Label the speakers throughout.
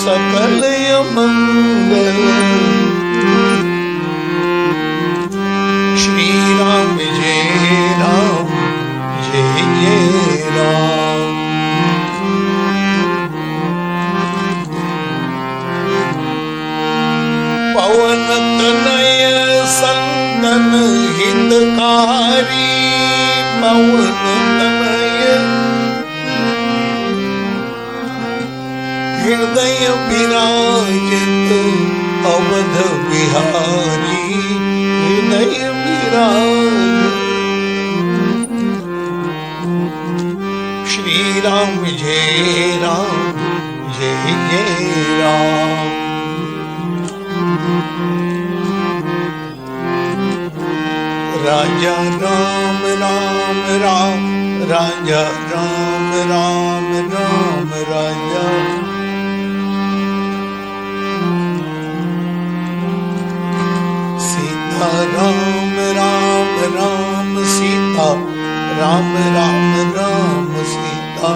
Speaker 1: सकल मंगल। श्री राम जय राम जय जय राम। पवन तनय संतन हितकारी, पवन तनय हृदय विराजित अवध बिहारी, हृदय विराजित। श्री राम जय राम जय जय राम। राजा राम राम राम, राजा राम राम राम, राजा सीता राम राम राम, सीता राम राम राम, सीता।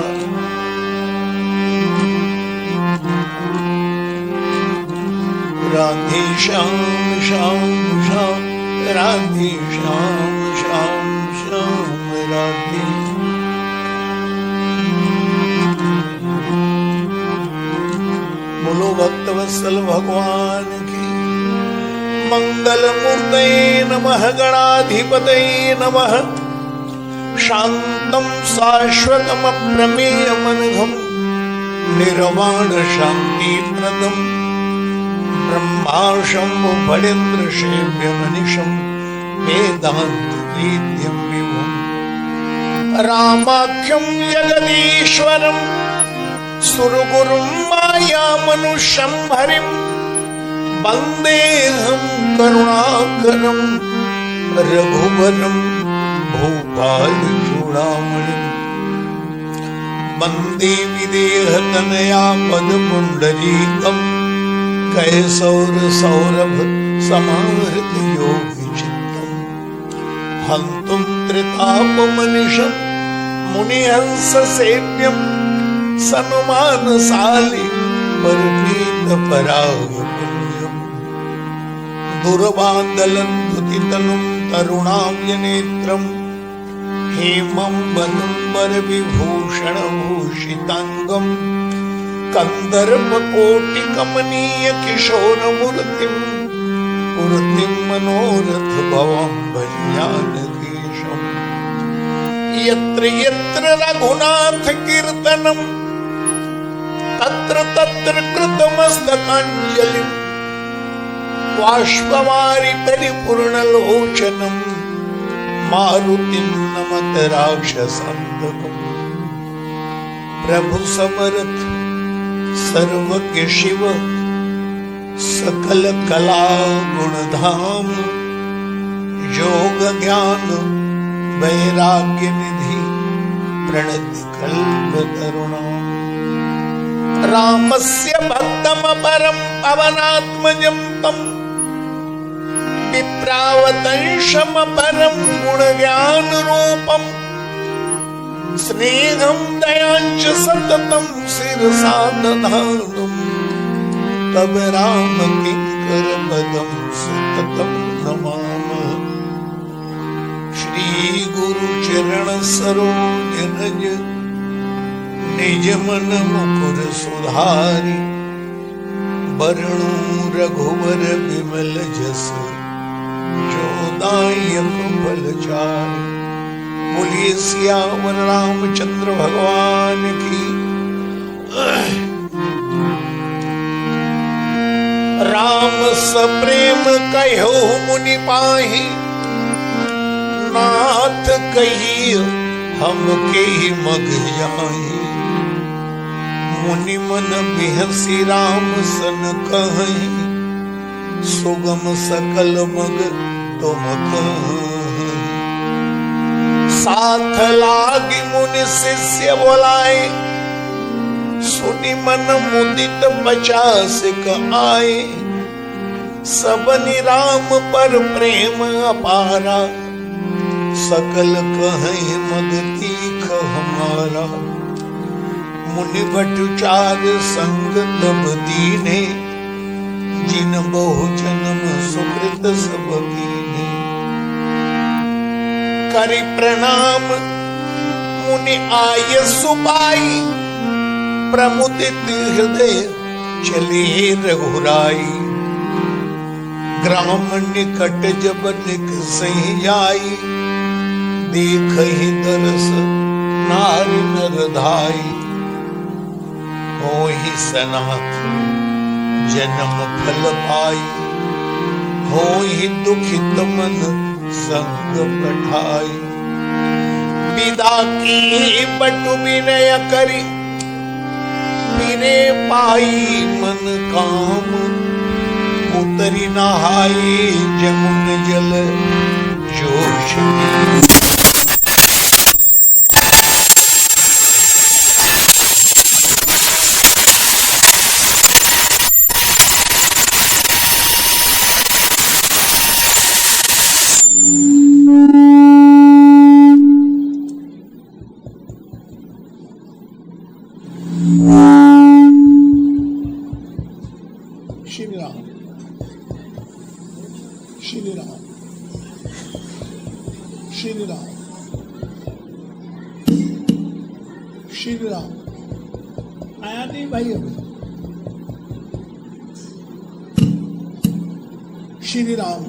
Speaker 1: राधे श्याम श्याम श्याम, राधे श्याम श्याम श्याम, राधे। बोलो भक्तवत्सल भगवान की। मंगल मूर्तये नमः, गणाधिपतये नमः। शांतं शाश्वतम् अप्रमेयमनघम्, निर्वाण शांति प्रदम्, ब्रह्मा शंभु फलेन्द्र सेव्य मनीषं, वेदांत वेद्यं विभुम्। रामाख्यं जगदीश्वरं, सुरगुरुं माया मनुष्यं हरिं, वन्देऽहं करुणाकरं रघुवरं भूपालचूडामणिं। वन्दे विदेहतनया पदपुण्डरीकम्, कैसौर सौरभ समाहृत योगी चित्तम्। हन्तुं त्रितापमनिशं मुनिहंस सेव्यं, सनुमानशाली परपीत परागपुण्यम्। दुर्वादलन्धुतितनुं तरुणाव्यनेत्रम्, हेमं वनं वरविभूषणभूषिताङ्गम्। कंदर्पकोटि कमनीय किशोर मूर्तिं, मूर्तिं मनोरथ भवं भज्ञानधीशम्। यत्र यत्र रघुनाथ कीर्तनं, तत्र तत्र कृतमस्तकाञ्जलिं। बाष्पवारि परिपूर्णलोचनं, मारुतिं नमत राक्षसान्तकम्। प्रभु समर्थ सर्वज्ञ शिव, सकल कला गुणधाम। योग ज्ञान वैराग्य निधि, प्रणत कल्पतरुणाम्। रामस्य भक्तमपरं पवनात्मजं तं, विप्रावतंशमपरं गुणज्ञानरूपम्। स्नेहं दयांच सततं शिरसा दधानम्, तब राम किंकर पदं सततं नमामः। श्री गुरु चरण सरोज रज, निज मन मुकुर सुधारि। वरणु रघुवर विमल जस, जो दायक फलचारि। बोलिए सियावर रामचंद्र भगवान की। राम सप्रेम कहो मुनि पाहि, नाथ कही हम के मग जाहि। मुनि मन बिहसी राम सन कहि, सुगम सकल मग तुम कहि। साथ लागी मुनि शिष्य बोलाए, सुनि मन मुदित 50 आए। सबनि राम पर प्रेम अपारा, सकल कहें मग तीख हमारा। मुनि बटुचार संग तब दीने, जिन बहु जन्म सुकृत सब कीने। करि प्रणाम मुनि आय सुबाई, प्रमुदित हृदय चले रघुराई। ग्राम निकट जब निकसहि आई, देखहि दरस नारि नर धाई। होहि सनाथ जन्म फल पाई, होहि दुखित मन संग पठाई। विदा की बटु विनय करी, फिरे पाई मन काम। उतरी नहाई जमुन जल जोश। श्री राम श्री राम श्री राम श्री राम। आया नहीं भाई अभी? श्री राम।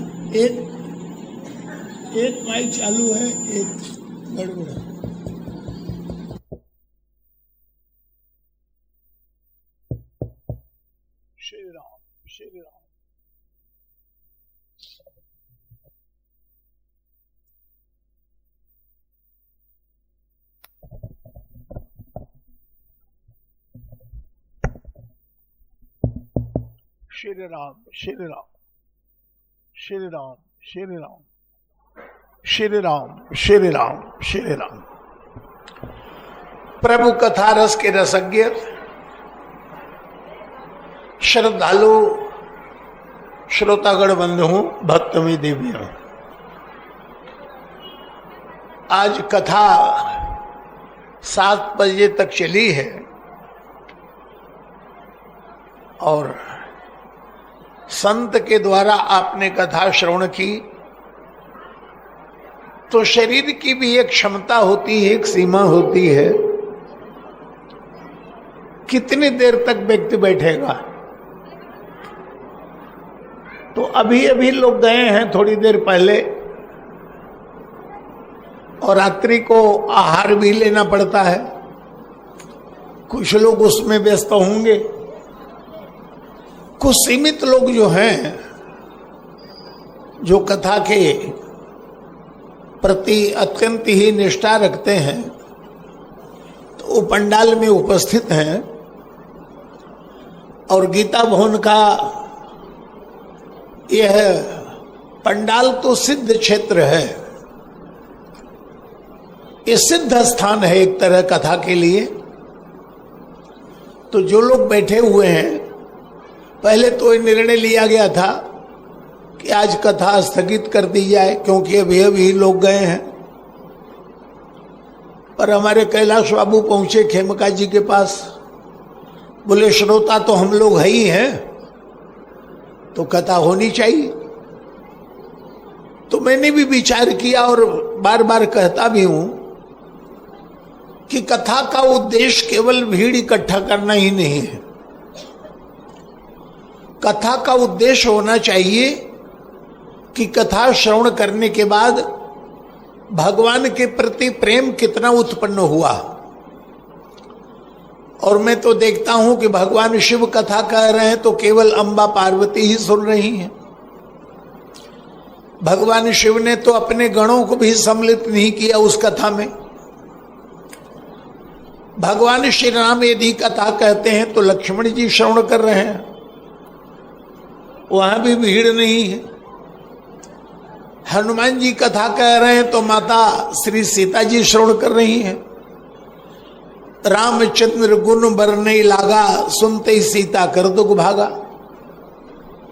Speaker 1: एक माइक चालू है, एक गड़बड़ है। श्री राम श्री राम। श्री राम श्री राम श्री राम श्री राम श्री राम श्री राम श्री राम। प्रभु कथा रस के रसज्ञ श्रद्धालु श्रोतागण बंधु भक्तमी देवियों, आज कथा 7 बजे तक चली है और संत के द्वारा आपने कथा श्रवण की। तो शरीर की भी एक क्षमता होती है, एक सीमा होती है, कितनी देर तक व्यक्ति बैठेगा। तो अभी अभी लोग गए हैं थोड़ी देर पहले, और रात्रि को आहार भी लेना पड़ता है, कुछ लोग उसमें व्यस्त होंगे। कुछ सीमित लोग जो हैं, जो कथा के प्रति अत्यंत ही निष्ठा रखते हैं, तो वो पंडाल में उपस्थित हैं। और गीता भवन का यह पंडाल तो सिद्ध क्षेत्र है, ये सिद्ध स्थान है एक तरह कथा के लिए। तो जो लोग बैठे हुए हैं, पहले तो ये निर्णय लिया गया था कि आज कथा स्थगित कर दी जाए, क्योंकि अभी अभी लोग गए हैं। पर हमारे कैलाश बाबू पहुंचे खेमका जी के पास, बोले श्रोता तो हम लोग है ही हैं, तो कथा होनी चाहिए। तो मैंने भी विचार किया और बार बार कहता भी हूं कि कथा का उद्देश्य केवल भीड़ इकट्ठा करना ही नहीं है। कथा का उद्देश्य होना चाहिए कि कथा श्रवण करने के बाद भगवान के प्रति प्रेम कितना उत्पन्न हुआ। और मैं तो देखता हूं कि भगवान शिव कथा कह रहे हैं तो केवल अंबा पार्वती ही सुन रही हैं। भगवान शिव ने तो अपने गणों को भी सम्मिलित नहीं किया उस कथा में। भगवान श्री राम यदि कथा कहते हैं तो लक्ष्मण जी श्रवण कर रहे हैं, वहां भी भीड़ नहीं है। हनुमान जी कथा कह रहे हैं तो माता श्री सीता जी श्रवण कर रही हैं। रामचंद्र गुण बरने लागा, सुनते ही सीता कर दुख भागा।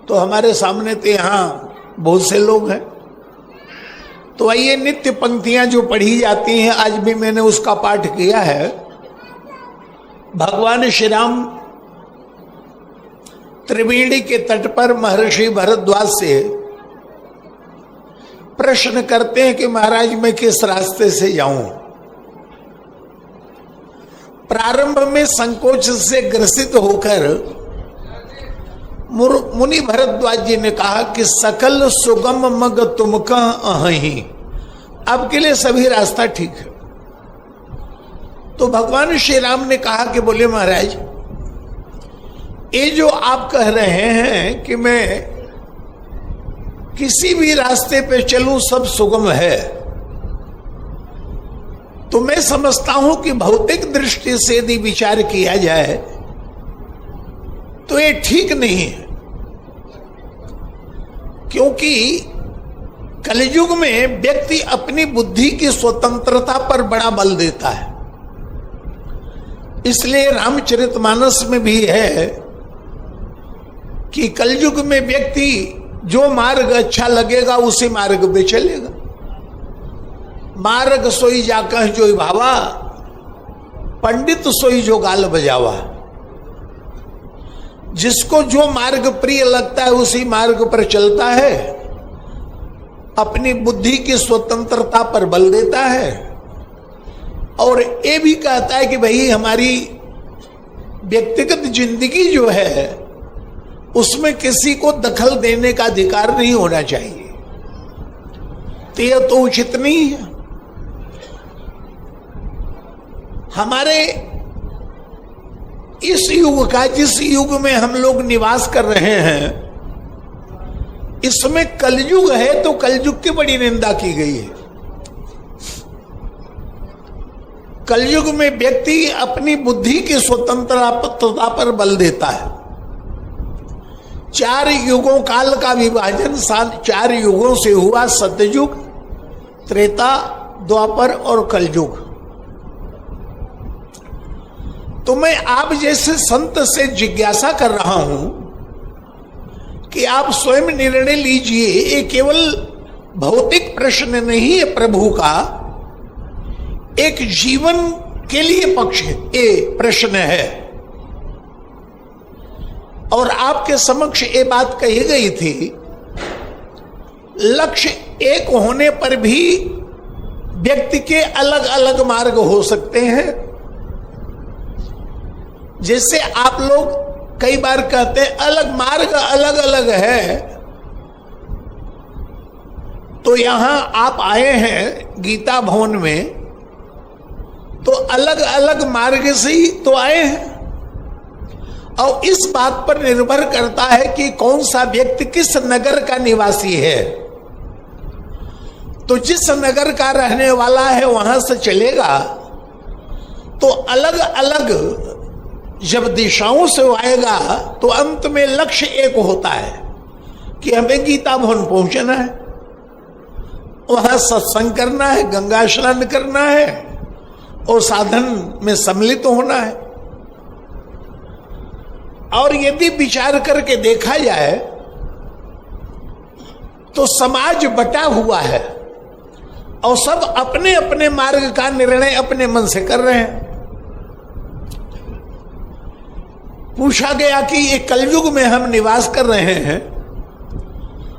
Speaker 1: तो हमारे सामने तो यहाँ बहुत से लोग हैं। तो आइए नित्य पंक्तियां जो पढ़ी जाती हैं, आज भी मैंने उसका पाठ किया है। भगवान श्री राम त्रिवेणी के तट पर महर्षि भरद्वाज से प्रश्न करते हैं कि महाराज मैं किस रास्ते से जाऊं। प्रारंभ में संकोच से ग्रसित होकर मुनि भरद्वाज जी ने कहा कि सकल सुगम मग तुमका अहि, अब के लिए सभी रास्ता ठीक है। तो भगवान श्री राम ने कहा कि बोले महाराज ये जो आप कह रहे हैं कि मैं किसी भी रास्ते पे चलूं सब सुगम है, तो मैं समझता हूं कि भौतिक दृष्टि से यदि विचार किया जाए तो ये ठीक नहीं है, क्योंकि कलयुग में व्यक्ति अपनी बुद्धि की स्वतंत्रता पर बड़ा बल देता है। इसलिए रामचरितमानस में भी है कि कलयुग में व्यक्ति जो मार्ग अच्छा लगेगा उसी मार्ग पे चलेगा। मार्ग सोई जाकर जो भावा, पंडित सोई जो गाल बजावा। जिसको जो मार्ग प्रिय लगता है उसी मार्ग पर चलता है, अपनी बुद्धि की स्वतंत्रता पर बल देता है और ये भी कहता है कि भाई हमारी व्यक्तिगत जिंदगी जो है उसमें किसी को दखल देने का अधिकार नहीं होना चाहिए। तो यह तो उचित नहीं है। हमारे इस युग का, जिस युग में हम लोग निवास कर रहे हैं, इसमें कलयुग है तो कलयुग की बड़ी निंदा की गई है। कलयुग में व्यक्ति अपनी बुद्धि की स्वतंत्रता पर बल देता है। 4 युगों काल का विभाजन 4 युगों से हुआ, सत्ययुग, त्रेता, द्वापर और कलयुग। तो मैं आप जैसे संत से जिज्ञासा कर रहा हूं कि आप स्वयं निर्णय लीजिए। ये केवल भौतिक प्रश्न नहीं है, प्रभु का एक जीवन के लिए पक्ष है, ये प्रश्न है। और आपके समक्ष ये बात कही गई थी, लक्ष्य एक होने पर भी व्यक्ति के अलग अलग मार्ग हो सकते हैं। जैसे आप लोग कई बार कहते हैं अलग मार्ग अलग अलग है, तो यहां आप आए हैं गीता भवन में, तो अलग अलग मार्ग से ही तो आए हैं। और इस बात पर निर्भर करता है कि कौन सा व्यक्ति किस नगर का निवासी है। तो जिस नगर का रहने वाला है वहां से चलेगा, तो अलग अलग जब दिशाओं से आएगा तो अंत में लक्ष्य एक होता है कि हमें गीता भवन पहुंचना है, वहां सत्संग करना है, गंगा स्नान करना है और साधन में सम्मिलित होना है। और यदि विचार करके देखा जाए तो समाज बटा हुआ है और सब अपने अपने मार्ग का निर्णय अपने मन से कर रहे हैं। पूछा गया कि ये कलयुग में हम निवास कर रहे हैं,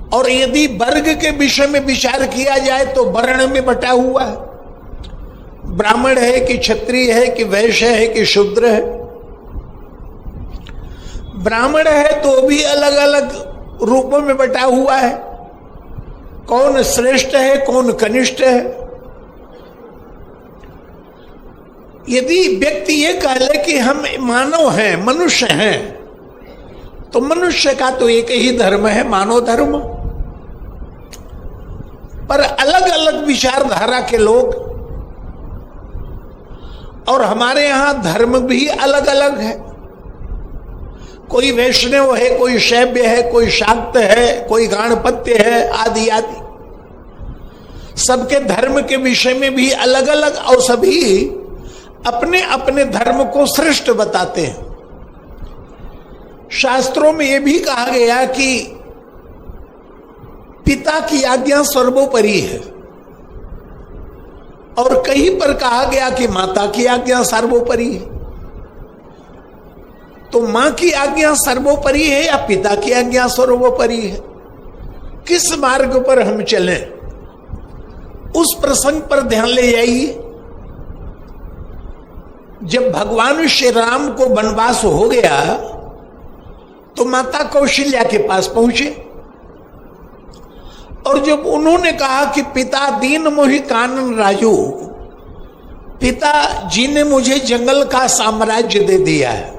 Speaker 1: और यदि वर्ग के विषय में विचार किया जाए तो वर्ण में बटा हुआ है। ब्राह्मण है कि क्षत्रिय है कि वैश्य है कि शूद्र है। ब्राह्मण है तो भी अलग अलग रूपों में बटा हुआ है, कौन श्रेष्ठ है कौन कनिष्ठ है। यदि व्यक्ति ये कह ले कि हम मानव हैं, मनुष्य हैं, तो मनुष्य का तो एक ही धर्म है, मानव धर्म। पर अलग अलग विचारधारा के लोग, और हमारे यहां धर्म भी अलग अलग है। कोई वैष्णव है, कोई शैव्य है, कोई शाक्त है, कोई गाणपत्य है, आदि आदि। सबके धर्म के विषय में भी अलग अलग, और सभी अपने अपने धर्म को श्रेष्ठ बताते हैं। शास्त्रों में यह भी कहा गया कि पिता की आज्ञा सर्वोपरि है, और कहीं पर कहा गया कि माता की आज्ञा सर्वोपरि है। तो मां की आज्ञा सर्वोपरि है या पिता की आज्ञा सर्वोपरि है? किस मार्ग पर हम चलें, उस प्रसंग पर ध्यान ले जाइए। जब भगवान श्री राम को वनवास हो गया तो माता कौशल्या के पास पहुंचे और जब उन्होंने कहा कि पिता दीन मोहि कानन राजू, पिताजी ने मुझे जंगल का साम्राज्य दे दिया है,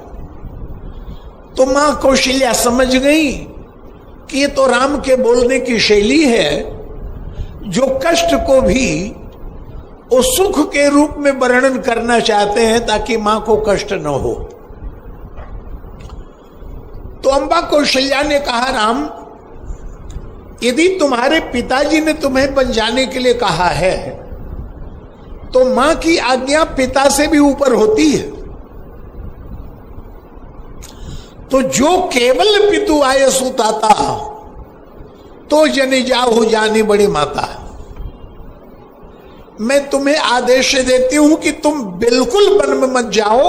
Speaker 1: तो मां कौशल्या समझ गई कि ये तो राम के बोलने की शैली है, जो कष्ट को भी वो सुख के रूप में वर्णन करना चाहते हैं ताकि मां को कष्ट न हो। तो अम्बा कौशल्या ने कहा, राम, यदि तुम्हारे पिताजी ने तुम्हें बन जाने के लिए कहा है तो मां की आज्ञा पिता से भी ऊपर होती है। तो जो केवल पितु आय सुताता, तो जने जाहु जानी बड़ी माता। मैं तुम्हें आदेश देती हूं कि तुम बिल्कुल वन में मत जाओ,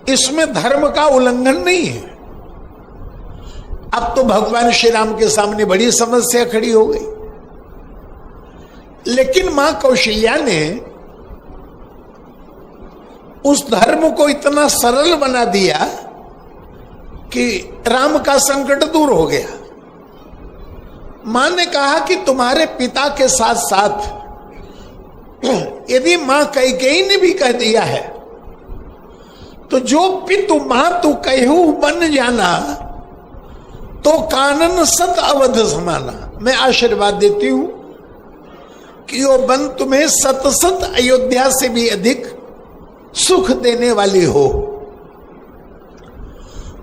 Speaker 1: इसमें धर्म का उल्लंघन नहीं है। अब तो भगवान श्री राम के सामने बड़ी समस्या खड़ी हो गई, लेकिन मां कौशल्या ने उस धर्म को इतना सरल बना दिया कि राम का संकट दूर हो गया। मां ने कहा कि तुम्हारे पिता के साथ साथ यदि मां कैकेयी ने भी कह दिया है तो जो पितु मां तू कहू बन जाना, तो कानन सत अवध समाना। मैं आशीर्वाद देती हूं कि वो बन तुम्हें सत सत अयोध्या से भी अधिक सुख देने वाली हो।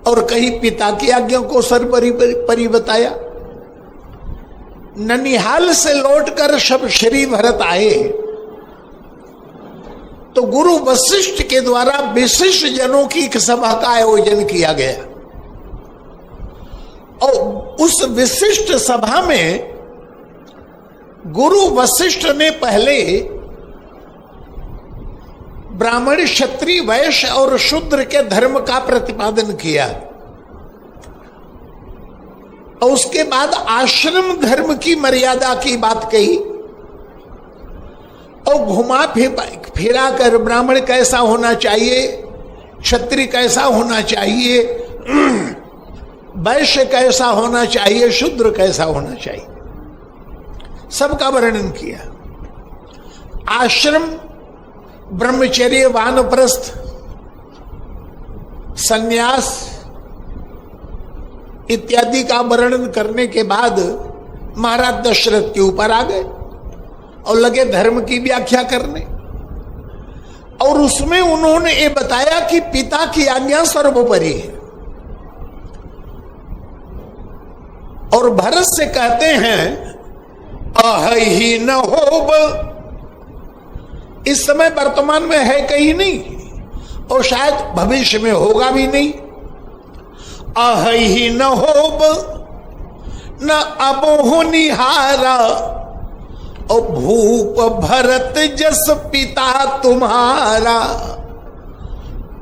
Speaker 1: और कहीं पिता की आज्ञा को सर्वोपरि बताया। ननिहाल से लौटकर जब श्री भरत आए तो गुरु वशिष्ठ के द्वारा विशिष्ट जनों की एक सभा का आयोजन किया गया और उस विशिष्ट सभा में गुरु वशिष्ठ ने पहले ब्राह्मण, क्षत्रिय, वैश्य और शूद्र के धर्म का प्रतिपादन किया और उसके बाद आश्रम धर्म की मर्यादा की बात कही और घुमा फिरा कर ब्राह्मण कैसा होना चाहिए, क्षत्रिय कैसा होना चाहिए, वैश्य कैसा होना चाहिए, शूद्र कैसा होना चाहिए, सबका वर्णन किया। आश्रम, ब्रह्मचर्य, वानप्रस्थ, संन्यास इत्यादि का वर्णन करने के बाद महाराज दशरथ के ऊपर आ गए और लगे धर्म की व्याख्या करने। और उसमें उन्होंने ये बताया कि पिता की आज्ञा सर्वोपरि है। और भरत से कहते हैं अहि न होब, इस समय वर्तमान में है कहीं नहीं और शायद भविष्य में होगा भी नहीं। अहि न होब न अबोह निहारा और भूप भरत जस पिता तुम्हारा।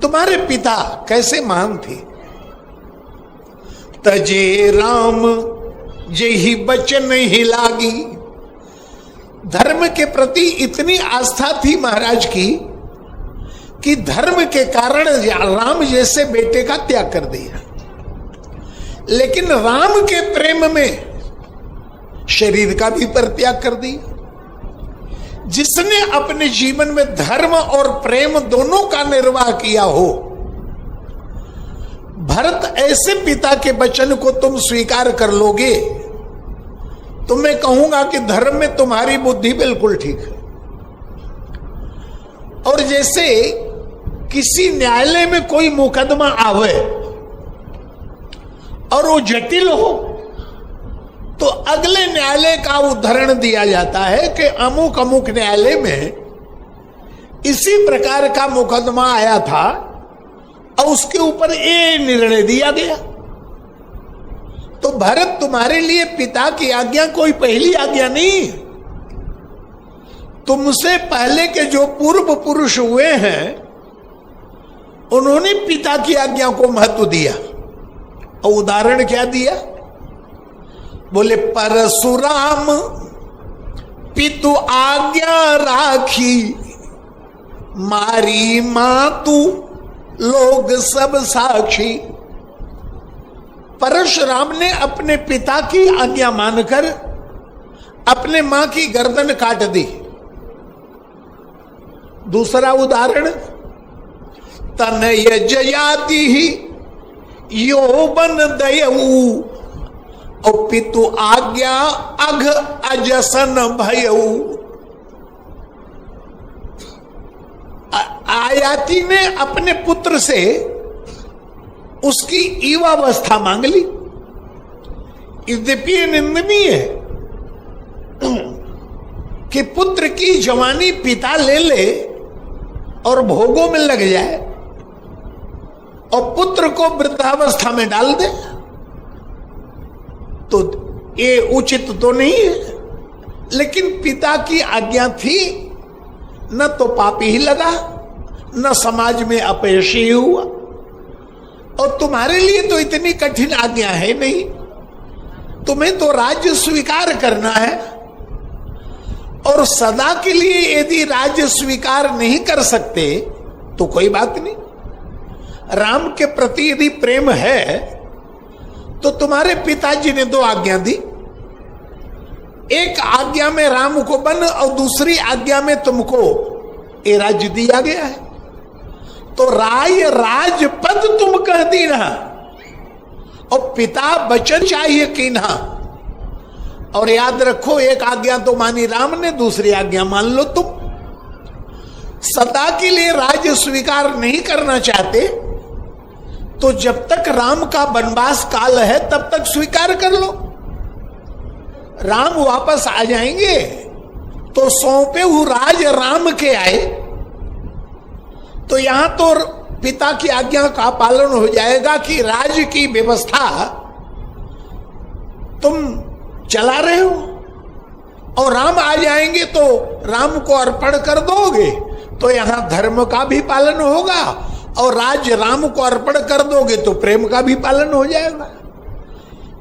Speaker 1: तुम्हारे पिता कैसे महान थे। तजे राम जेहि बचन ही लागी। धर्म के प्रति इतनी आस्था थी महाराज की कि धर्म के कारण राम जैसे बेटे का त्याग कर दिया। लेकिन राम के प्रेम में शरीर का भी परित्याग कर दिया। जिसने अपने जीवन में धर्म और प्रेम दोनों का निर्वाह किया हो, भरत ऐसे पिता के वचन को तुम स्वीकार कर लोगे तो मैं कहूंगा कि धर्म में तुम्हारी बुद्धि बिल्कुल ठीक है। और जैसे किसी न्यायालय में कोई मुकदमा आवे और वो जटिल हो तो अगले न्यायालय का उदाहरण दिया जाता है कि अमुक अमुक न्यायालय में इसी प्रकार का मुकदमा आया था और उसके ऊपर ये निर्णय दिया गया। तो भरत तुम्हारे लिए पिता की आज्ञा कोई पहली आज्ञा नहीं। तुमसे पहले के जो पूर्व पुरुष हुए हैं उन्होंने पिता की आज्ञा को महत्व दिया। और उदाहरण क्या दिया? बोले परशुराम पितु आज्ञा राखी, मारी मातु लोग सब साक्षी। परशुराम ने अपने पिता की आज्ञा मानकर अपने मां की गर्दन काट दी। दूसरा उदाहरण, तनय जयाति ही यौवन दयऊ, और पितु आज्ञा अघ अजसन भयऊ। आयाति ने अपने पुत्र से उसकी युवावस्था मांग ली। यद्यपि निंदनीय है कि पुत्र की जवानी पिता ले ले और भोगों में लग जाए और पुत्र को वृद्धावस्था में डाल दे, तो ये उचित तो नहीं है। लेकिन पिता की आज्ञा थी, न तो पापी ही लगा, न समाज में अपयशी हुआ। और तुम्हारे लिए तो इतनी कठिन आज्ञा है नहीं, तुम्हें तो राज्य स्वीकार करना है। और सदा के लिए यदि राज्य स्वीकार नहीं कर सकते तो कोई बात नहीं। राम के प्रति यदि प्रेम है तो तुम्हारे पिताजी ने 2 आज्ञा दी। एक आज्ञा में राम को बन और दूसरी आज्ञा में तुमको ये राज्य दिया गया है। तो राय राजपद तुम कह दी ना, और पिता वचन चाहिए कि ना। और याद रखो, एक आज्ञा तो मानी राम ने, दूसरी आज्ञा मान लो तुम। सदा के लिए राज्य स्वीकार नहीं करना चाहते तो जब तक राम का वनवास काल है तब तक स्वीकार कर लो। राम वापस आ जाएंगे तो सौंपे हुए राज राम के आए, तो यहां तो पिता की आज्ञा का पालन हो जाएगा कि राज्य की व्यवस्था तुम चला रहे हो, और राम आ जाएंगे तो राम को अर्पण कर दोगे तो यहां धर्म का भी पालन होगा, और राज्य राम को अर्पण कर दोगे तो प्रेम का भी पालन हो जाएगा।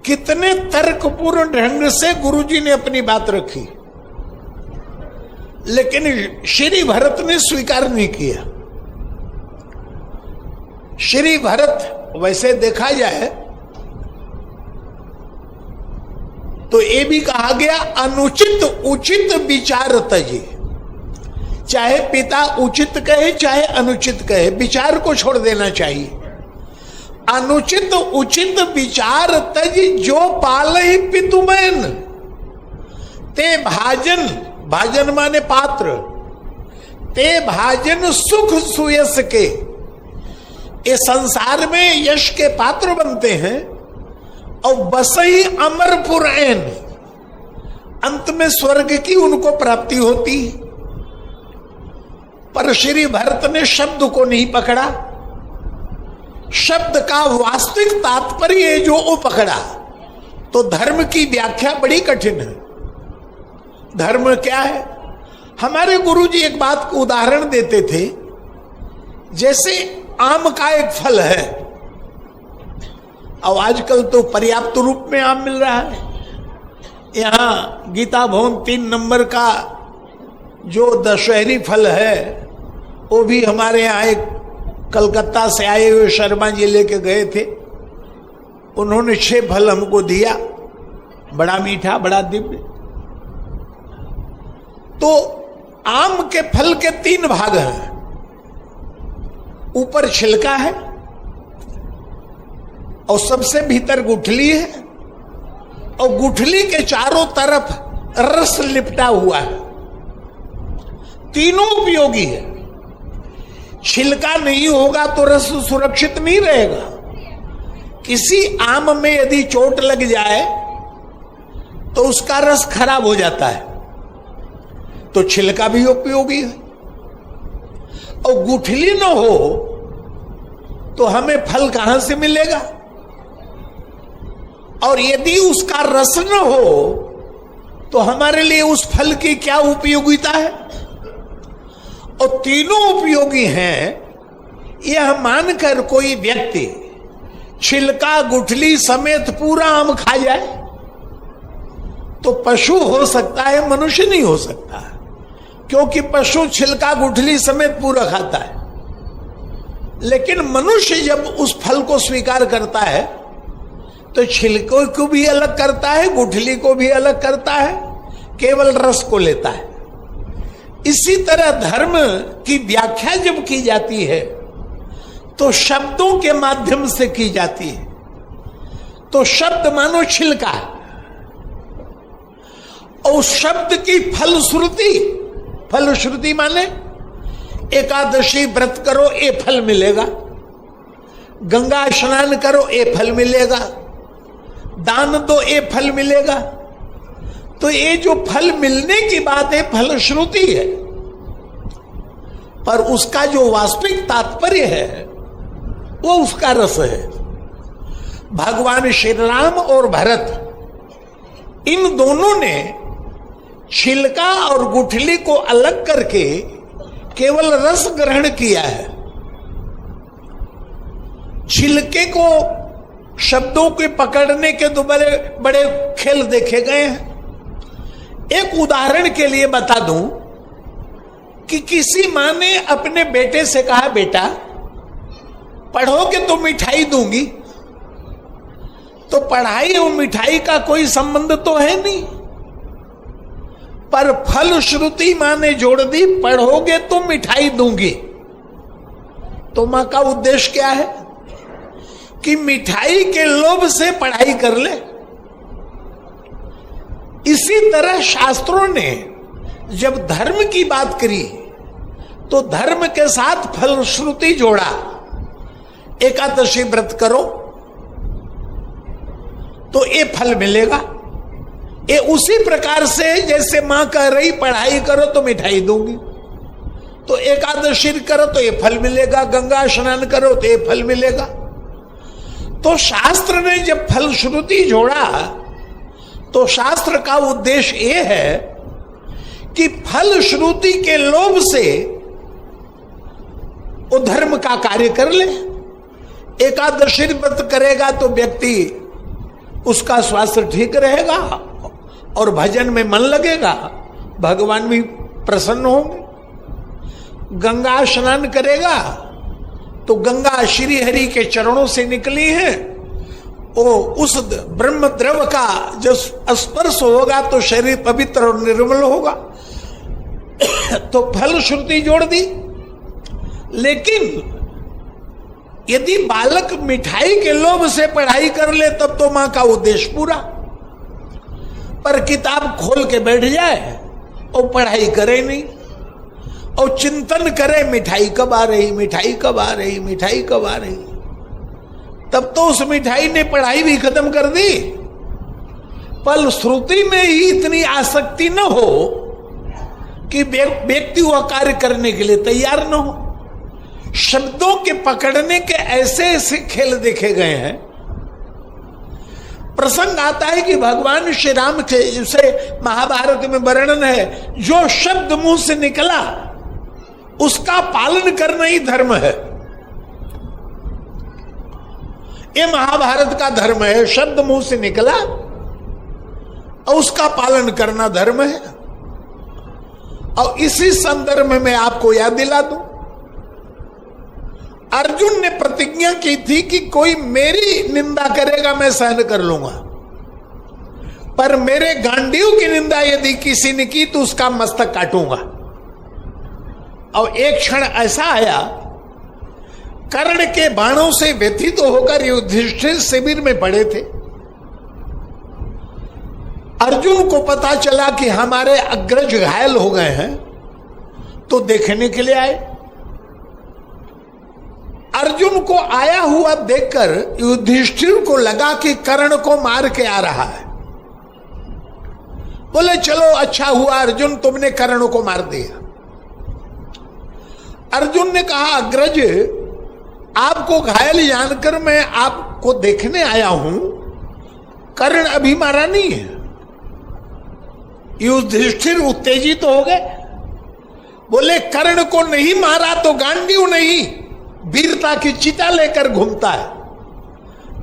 Speaker 1: कितने तर्कपूर्ण ढंग से गुरुजी ने अपनी बात रखी, लेकिन श्री भरत ने स्वीकार नहीं किया। श्री भरत, वैसे देखा जाए तो ये भी कहा गया अनुचित उचित विचार तजे। चाहे पिता उचित कहे चाहे अनुचित कहे, विचार को छोड़ देना चाहिए। अनुचित उचित विचार तज जो पालहि पितुमैन, ते भाजन, भाजन माने पात्र, ते भाजन सुख सुयस के। ये संसार में यश के पात्र बनते हैं और बसही अमरपुर ऐन, अंत में स्वर्ग की उनको प्राप्ति होती। पर श्री भरत ने शब्द को नहीं पकड़ा, शब्द का वास्तविक तात्पर्य जो वो पकड़ा। तो धर्म की व्याख्या बड़ी कठिन है। धर्म क्या है? हमारे गुरुजी एक बात को उदाहरण देते थे, जैसे आम का एक फल है, और आजकल तो पर्याप्त रूप में आम मिल रहा है। यहां गीता भवन 3 नंबर का जो दशहरी फल है वो भी हमारे यहाँ एक कलकत्ता से आए हुए शर्मा जी लेके गए थे। उन्होंने 6 फल हमको दिया, बड़ा मीठा, बड़ा दिव्य। तो आम के फल के 3 भाग हैं। ऊपर छिलका है और सबसे भीतर गुठली है, और गुठली के चारों तरफ रस लिपटा हुआ है। तीनों उपयोगी है। छिलका नहीं होगा तो रस सुरक्षित नहीं रहेगा। किसी आम में यदि चोट लग जाए तो उसका रस खराब हो जाता है, तो छिलका भी उपयोगी है। और गुठली न हो तो हमें फल कहां से मिलेगा? और यदि उसका रस न हो तो हमारे लिए उस फल की क्या उपयोगिता है? और तीनों उपयोगी हैं, यह मानकर कोई व्यक्ति छिलका गुठली समेत पूरा आम खा जाए तो पशु हो सकता है, मनुष्य नहीं हो सकता, क्योंकि पशु छिलका गुठली समेत पूरा खाता है। लेकिन मनुष्य जब उस फल को स्वीकार करता है तो छिलके को भी अलग करता है, गुठली को भी अलग करता है, केवल रस को लेता है। इसी तरह धर्म की व्याख्या जब की जाती है तो शब्दों के माध्यम से की जाती है। तो शब्द मानो छिलका है और उस शब्द की फलश्रुति, फलश्रुति माने एकादशी व्रत करो ये फल मिलेगा, गंगा स्नान करो ये फल मिलेगा, दान दो ये फल मिलेगा। तो ये जो फल मिलने की बात है फलश्रुति है, पर उसका जो वास्तविक तात्पर्य है वो उसका रस है। भगवान श्री राम और भरत इन दोनों ने छिलका और गुठली को अलग करके केवल रस ग्रहण किया है। छिलके को शब्दों के पकड़ने के तो बड़े बड़े खेल देखे गए हैं। एक उदाहरण के लिए बता दूं कि किसी मां ने अपने बेटे से कहा, बेटा पढ़ोगे तो मिठाई दूंगी। तो पढ़ाई और मिठाई का कोई संबंध तो है नहीं, पर फलश्रुति मां ने जोड़ दी, पढ़ोगे तो मिठाई दूंगी। तो मां का उद्देश्य क्या है कि मिठाई के लोभ से पढ़ाई कर ले। इसी तरह शास्त्रों ने जब धर्म की बात करी तो धर्म के साथ फलश्रुति जोड़ा। एकादशी व्रत करो तो ये फल मिलेगा। ये उसी प्रकार से जैसे मां कह रही पढ़ाई करो तो मिठाई दूंगी, तो एकादशी करो तो ये फल मिलेगा, गंगा स्नान करो तो ये फल मिलेगा। तो शास्त्र ने जब फलश्रुति जोड़ा तो शास्त्र का उद्देश्य यह है कि फलश्रुति के लोभ से वो धर्म का कार्य कर ले। एकादशी व्रत करेगा तो व्यक्ति उसका स्वास्थ्य ठीक रहेगा और भजन में मन लगेगा, भगवान भी प्रसन्न होंगे। गंगा स्नान करेगा तो गंगा श्री हरि के चरणों से निकली है, वो उस ब्रह्म द्रव का जो स्पर्श होगा तो शरीर पवित्र और निर्मल होगा। तो फलश्रुति जोड़ दी। लेकिन यदि बालक मिठाई के लोभ से पढ़ाई कर ले तब तो मां का उद्देश्य पूरा, पर किताब खोल के बैठ जाए और पढ़ाई करे नहीं और चिंतन करे मिठाई कब आ रही, मिठाई कब आ रही, मिठाई कब आ रही, तब तो उस मिठाई ने पढ़ाई भी खत्म कर दी। फलश्रुति में ही इतनी आसक्ति न हो कि व्यक्ति वह कार्य करने के लिए तैयार न हो। शब्दों के पकड़ने के ऐसे ऐसे खेल देखे गए हैं। प्रसंग आता है कि भगवान श्री राम के से महाभारत में वर्णन है, जो शब्द मुंह से निकला उसका पालन करना ही धर्म है। ये महाभारत का धर्म है, शब्द मुंह से निकला और उसका पालन करना धर्म है। और इसी संदर्भ में मैं आपको याद दिला दूं, अर्जुन ने प्रतिज्ञा की थी कि कोई मेरी निंदा करेगा मैं सहन कर लूंगा, पर मेरे गांडीव की निंदा यदि किसी ने की तो उसका मस्तक काटूंगा। और एक क्षण ऐसा आया, कर्ण के बाणों से व्यथित होकर युधिष्ठिर शिविर में पड़े थे। अर्जुन को पता चला कि हमारे अग्रज घायल हो गए हैं, तो देखने के लिए आए। अर्जुन को आया हुआ देखकर युधिष्ठिर को लगा कि कर्ण को मार के आ रहा है। बोले चलो अच्छा हुआ अर्जुन तुमने कर्ण को मार दिया। अर्जुन ने कहा अग्रज आपको घायल जानकर मैं आपको देखने आया हूं, कर्ण अभी मारा नहीं है। युधिष्ठिर उत्तेजित हो गए, बोले कर्ण को नहीं मारा तो गांडीव नहीं, वीरता की चिता लेकर घूमता है।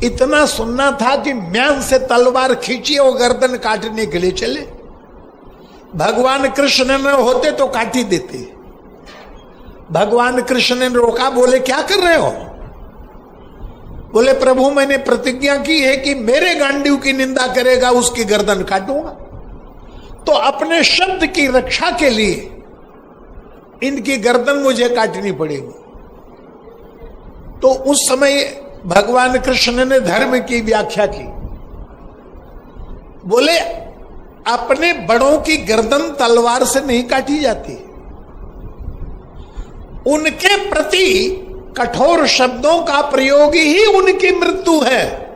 Speaker 1: इतना सुनना था कि म्यान से तलवार खींची और गर्दन काटने के लिए चले। भगवान कृष्ण न होते तो काट ही देते। भगवान कृष्ण ने रोका, बोले क्या कर रहे हो? बोले प्रभु मैंने प्रतिज्ञा की है कि मेरे गांडीव की निंदा करेगा उसकी गर्दन काटूंगा, तो अपने शब्द की रक्षा के लिए इनकी गर्दन मुझे काटनी पड़ेगी। तो उस समय भगवान कृष्ण ने धर्म की व्याख्या की। बोले अपने बड़ों की गर्दन तलवार से नहीं काटी जाती, उनके प्रति कठोर शब्दों का प्रयोग ही उनकी मृत्यु है।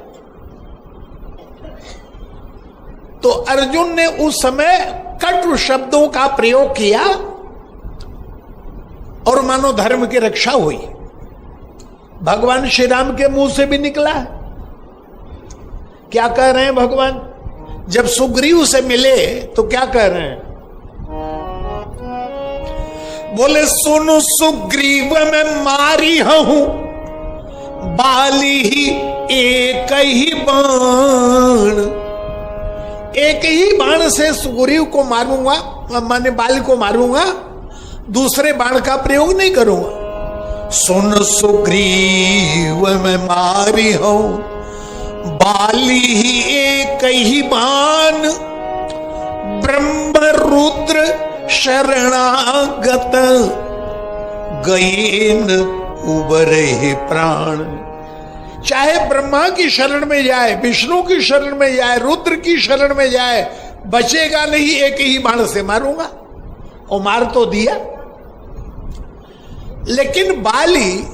Speaker 1: तो अर्जुन ने उस समय कटु शब्दों का प्रयोग किया और मानो धर्म की रक्षा हुई। भगवान श्री राम के मुंह से भी निकला। क्या कह रहे हैं भगवान? जब सुग्रीव से मिले तो क्या कह रहे हैं? बोले सुनो सुग्रीव मैं मारी हूं बाली ही एक ही बाण, एक ही बाण से सुग्रीव को मारूंगा, माने बाली को मारूंगा, दूसरे बाण का प्रयोग नहीं करूंगा। सुन सुग्रीव मैं मारी हूं बाली ही एक ही बाण, ब्रह्म रुद्र शरणागत गए न उबरे प्राण। चाहे ब्रह्मा की शरण में जाए, विष्णु की शरण में जाए, रुद्र की शरण में जाए, बचेगा नहीं, एक ही बाण से मारूंगा। और मार तो दिया, लेकिन बाली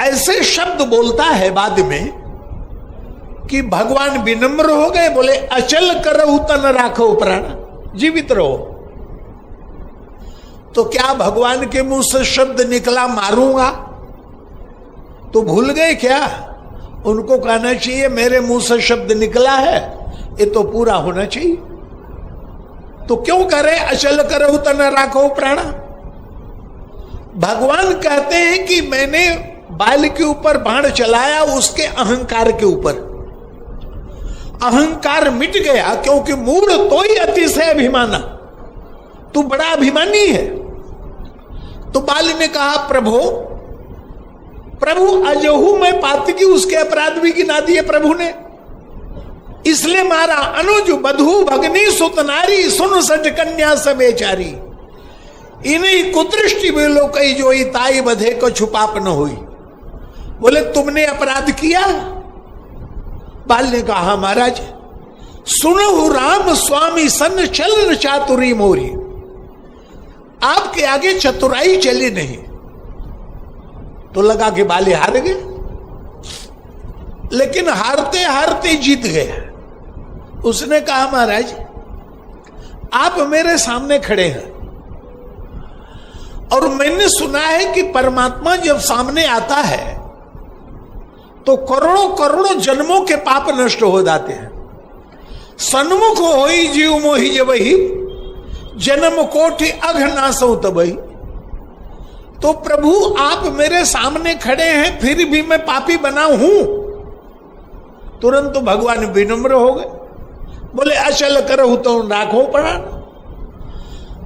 Speaker 1: ऐसे शब्द बोलता है बाद में कि भगवान विनम्र हो गए। बोले अचल करहु तन राखो प्राण, जीवित रहो। तो क्या भगवान के मुंह से शब्द निकला मारूंगा, तो भूल गए क्या? उनको कहना चाहिए मेरे मुंह से शब्द निकला है, ये तो पूरा होना चाहिए। तो क्यों करे अचल करहु तन राखो प्राण? भगवान कहते हैं कि मैंने बाल के ऊपर बाण चलाया, उसके अहंकार के ऊपर। अहंकार मिट गया, क्योंकि मूढ़ तो ही अतिशय अभिमाना, तू बड़ा अभिमानी है। तो बाल ने कहा प्रभु अजहू मैं पातकी, उसके अपराध भी गिना दिए प्रभु ने, इसलिए मारा। अनुज बधू भगनी सुत नारी, सुन सट कन्या समेचारी, इन्हीं कुदृष्टि में लो कही जो ताई बधे को छुपाप न हुई। बोले तुमने अपराध किया? बाल ने कहा महाराज सुनो राम स्वामी सन चल चातुरी मोरी, आपके आगे चतुराई चली नहीं। तो लगा कि बाली हार गए, लेकिन हारते हारते जीत गए। उसने कहा महाराज आप मेरे सामने खड़े हैं और मैंने सुना है कि परमात्मा जब सामने आता है तो करोड़ों करोड़ों जन्मों के पाप नष्ट हो जाते हैं। सन्मुख होई जीव मोहि जबहि, जन्म कोटि अघ नासौ तबहि। तो प्रभु आप मेरे सामने खड़े हैं, फिर भी मैं पापी बना हूं। तुरंत तो भगवान विनम्र हो गए। बोले अचल करहु तो राखो प्राण,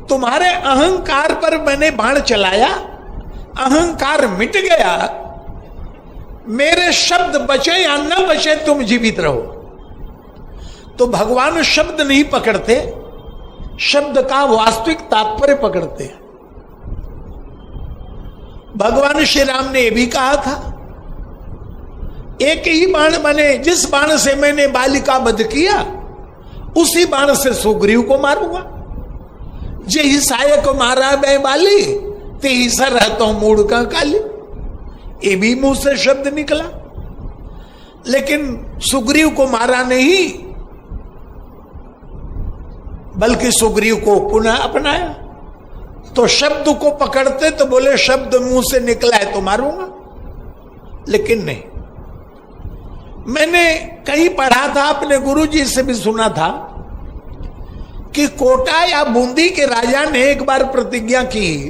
Speaker 1: तुम्हारे अहंकार पर मैंने बाण चलाया, अहंकार मिट गया, मेरे शब्द बचे या न बचे तुम जीवित रहो। तो भगवान शब्द नहीं पकड़ते, शब्द का वास्तविक तात्पर्य पकड़ते हैं। भगवान श्री राम ने यह भी कहा था एक ही बाण बने, जिस बाण से मैंने बाली का वध किया उसी बाण से सुग्रीव को मारूंगा। जे ही साय को मारा मैं बाली, ते ही सर रहता हूं मूड का काली। ये भी मुंह से शब्द निकला, लेकिन सुग्रीव को मारा नहीं, बल्कि सुग्रीव को पुनः अपनाया। तो शब्द को पकड़ते तो बोले शब्द मुंह से निकला है तो मारूंगा, लेकिन नहीं। मैंने कहीं पढ़ा था, अपने गुरुजी से भी सुना था कि कोटा या बूंदी के राजा ने एक बार प्रतिज्ञा की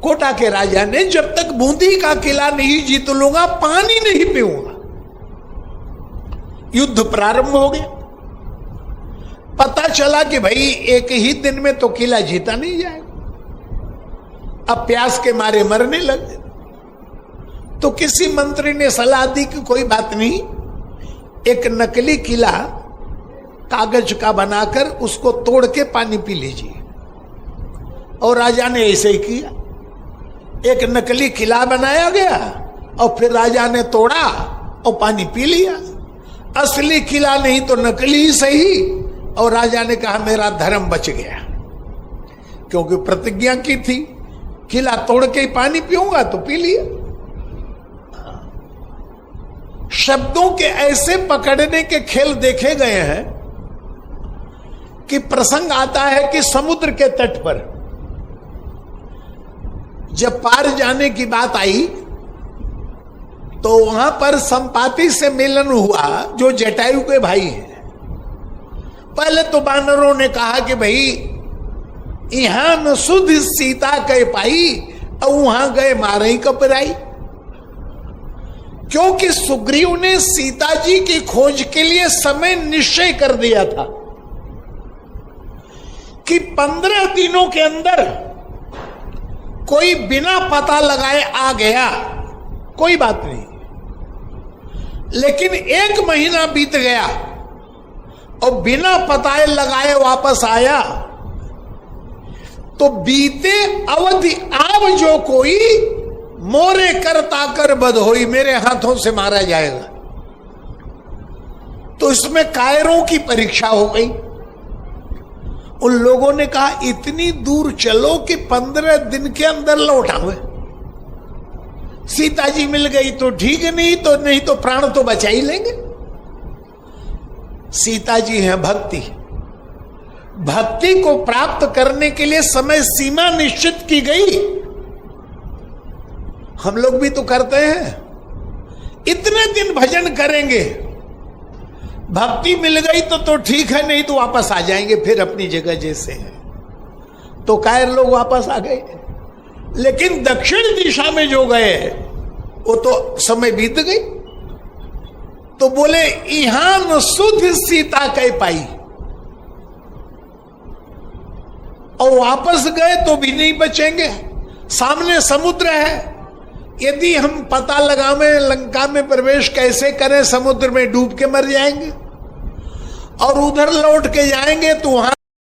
Speaker 1: कोटा के राजा ने, जब तक बूंदी का किला नहीं जीत लूंगा पानी नहीं पीऊंगा। युद्ध प्रारंभ हो गया। पता चला कि भाई एक ही दिन में तो किला जीता नहीं जाएगा। अब प्यास के मारे मरने लगे। तो किसी मंत्री ने सलाह दी कि कोई बात नहीं, एक नकली किला कागज का बनाकर उसको तोड़ के पानी पी लीजिए। और राजा ने ऐसे ही किया। एक नकली किला बनाया गया और फिर राजा ने तोड़ा और पानी पी लिया। असली किला नहीं तो नकली ही सही। और राजा ने कहा मेरा धर्म बच गया, क्योंकि प्रतिज्ञा की थी किला तोड़ के ही पानी पीऊंगा, तो पी लिया। शब्दों के ऐसे पकड़ने के खेल देखे गए हैं कि प्रसंग आता है कि समुद्र के तट पर जब पार जाने की बात आई तो वहां पर संपाति से मिलन हुआ, जो जटायु के भाई हैं। पहले तो बानरों ने कहा कि भाई यहां न सुध सीता कह पाई और वहां गए मारे ही कपराई, क्योंकि सुग्रीव ने सीता जी की खोज के लिए समय निश्चय कर दिया था कि 15 दिनों के अंदर कोई बिना पता लगाए आ गया, कोई बात नहीं। लेकिन 1 महीना बीत गया और बिना पता लगाए वापस आया, तो बीते अवधि आव जो कोई मोरे करता कर बध होई, मेरे हाथों से मारा जाएगा। तो इसमें कायरों की परीक्षा हो गई। उन लोगों ने कहा इतनी दूर चलो कि 15 दिन के अंदर लौट आवे। सीता जी मिल गई तो ठीक है, नहीं तो प्राण तो बचा ही लेंगे। सीता जी हैं भक्ति। भक्ति को प्राप्त करने के लिए समय सीमा निश्चित की गई। हम लोग भी तो करते हैं, इतने दिन भजन करेंगे, भक्ति मिल गई तो ठीक है, नहीं तो वापस आ जाएंगे फिर अपनी जगह जैसे है। तो कायर लोग वापस आ गए। लेकिन दक्षिण दिशा में जो गए वो तो समय बीत गई। तो बोले यहां न सुध सीता कह पाई, और वापस गए तो भी नहीं बचेंगे। सामने समुद्र है, यदि हम पता लगावे लंका में प्रवेश कैसे करें, समुद्र में डूब के मर जाएंगे। और उधर लौट के जाएंगे तो वहां